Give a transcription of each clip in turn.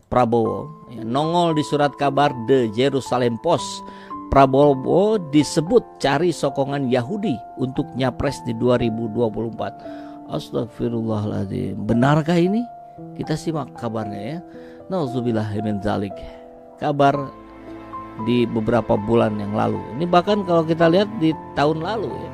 Prabowo. Nongol di surat kabar The Jerusalem Post, Prabowo disebut cari sokongan Yahudi untuk nyapres di 2024. Astagfirullahaladzim. Benarkah ini? Kita simak kabarnya ya. Nauzubillah min dzalik. Kabar di beberapa bulan yang lalu. Ini bahkan kalau kita lihat di tahun lalu ya.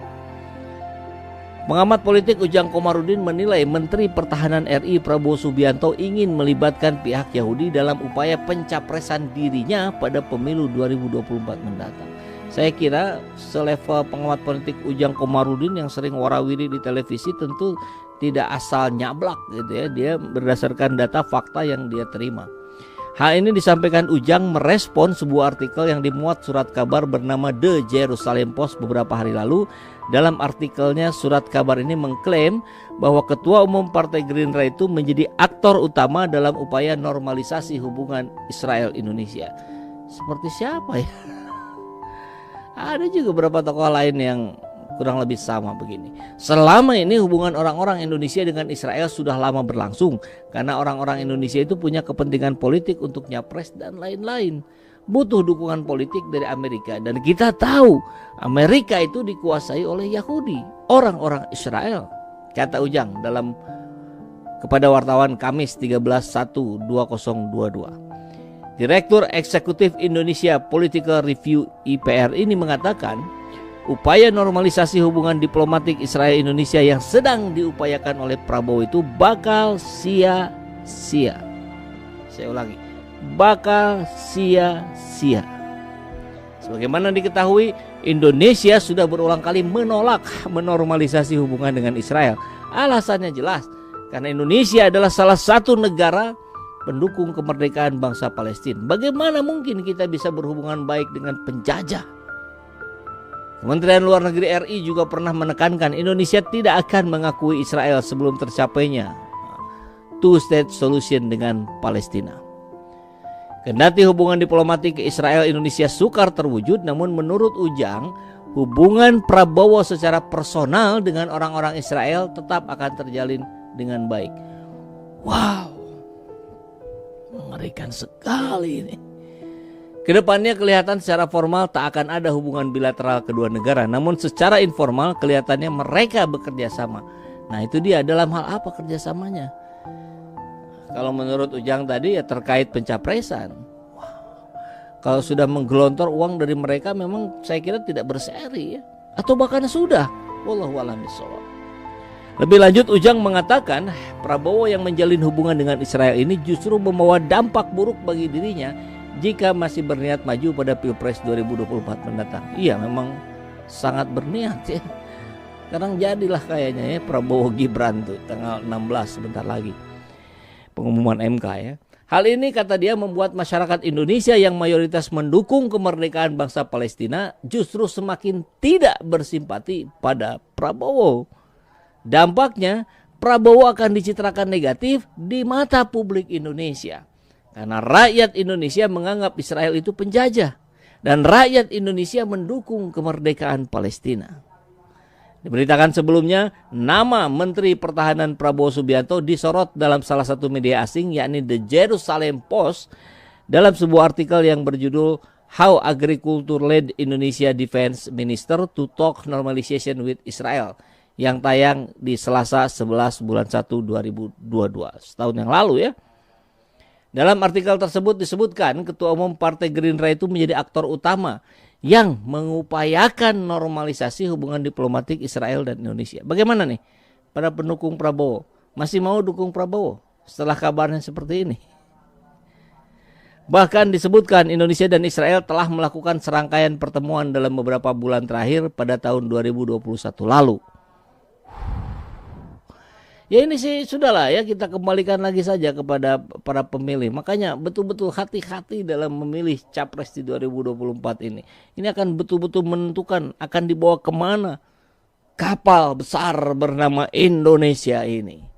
Pengamat politik Ujang Komarudin menilai Menteri Pertahanan RI Prabowo Subianto ingin melibatkan pihak Yahudi dalam upaya pencapresan dirinya pada pemilu 2024 mendatang. Saya kira selevel pengamat politik Ujang Komarudin yang sering warawiri di televisi tentu tidak asal nyablak gitu ya. Dia berdasarkan data fakta yang dia terima. Hal ini disampaikan Ujang merespon sebuah artikel yang dimuat surat kabar bernama The Jerusalem Post beberapa hari lalu. Dalam artikelnya, surat kabar ini mengklaim bahwa Ketua Umum Partai Gerindra itu menjadi aktor utama dalam upaya normalisasi hubungan Israel-Indonesia. Seperti siapa ya? Ada juga beberapa tokoh lain yang kurang lebih sama begini. Selama ini hubungan orang-orang Indonesia dengan Israel sudah lama berlangsung karena orang-orang Indonesia itu punya kepentingan politik untuk nyapres dan lain-lain. Butuh dukungan politik dari Amerika, dan kita tahu Amerika itu dikuasai oleh Yahudi, orang-orang Israel, kata Ujang dalam kepada wartawan Kamis 13/1/2022. Direktur Eksekutif Indonesia Political Review IPR ini mengatakan upaya normalisasi hubungan diplomatik Israel-Indonesia yang sedang diupayakan oleh Prabowo itu bakal sia-sia. Saya ulangi, bakal sia-sia. Sebagaimana diketahui, Indonesia sudah berulang kali menolak menormalisasi hubungan dengan Israel. Alasannya jelas, karena Indonesia adalah salah satu negara pendukung kemerdekaan bangsa Palestina. Bagaimana mungkin kita bisa berhubungan baik dengan penjajah? Kementerian Luar Negeri RI juga pernah menekankan Indonesia tidak akan mengakui Israel sebelum tercapainya two-state solution dengan Palestina. Kendati hubungan diplomatik Israel-Indonesia sukar terwujud, namun menurut Ujang, hubungan Prabowo secara personal dengan orang-orang Israel tetap akan terjalin dengan baik. Wow, mengerikan sekali ini. Kedepannya kelihatan secara formal tak akan ada hubungan bilateral kedua negara, namun secara informal kelihatannya mereka bekerja sama. Nah, itu dia, dalam hal apa kerjasamanya? Kalau menurut Ujang tadi ya terkait pencapresan. Wow. Kalau sudah menggelontor uang dari mereka memang saya kira tidak berseri ya. Atau bahkan sudah. Wallahu a'lam bishawab. Lebih lanjut Ujang mengatakan Prabowo yang menjalin hubungan dengan Israel ini justru membawa dampak buruk bagi dirinya jika masih berniat maju pada Pilpres 2024 mendatang. Iya, memang sangat berniat ya. Sekarang jadilah kayaknya ya Prabowo Gibran tuh tanggal 16 sebentar lagi. Pengumuman MK ya. Hal ini kata dia membuat masyarakat Indonesia yang mayoritas mendukung kemerdekaan bangsa Palestina justru semakin tidak bersimpati pada Prabowo. Dampaknya Prabowo akan dicitrakan negatif di mata publik Indonesia. Karena rakyat Indonesia menganggap Israel itu penjajah dan rakyat Indonesia mendukung kemerdekaan Palestina. Diberitakan sebelumnya, nama Menteri Pertahanan Prabowo Subianto disorot dalam salah satu media asing yakni The Jerusalem Post dalam sebuah artikel yang berjudul How Agriculture Led Indonesia Defense Minister to Talk Normalization with Israel yang tayang di Selasa 11 bulan 1 2022, setahun yang lalu ya. Dalam artikel tersebut disebutkan Ketua Umum Partai Gerindra itu menjadi aktor utama yang mengupayakan normalisasi hubungan diplomatik Israel dan Indonesia. Bagaimana nih para pendukung Prabowo? Masih mau dukung Prabowo setelah kabarnya seperti ini? Bahkan disebutkan Indonesia dan Israel telah melakukan serangkaian pertemuan dalam beberapa bulan terakhir pada tahun 2021 lalu. Ya ini sih sudahlah ya, kita kembalikan lagi saja kepada para pemilih. Makanya betul-betul hati-hati dalam memilih capres di 2024 ini. Ini akan betul-betul menentukan akan dibawa kemana kapal besar bernama Indonesia ini.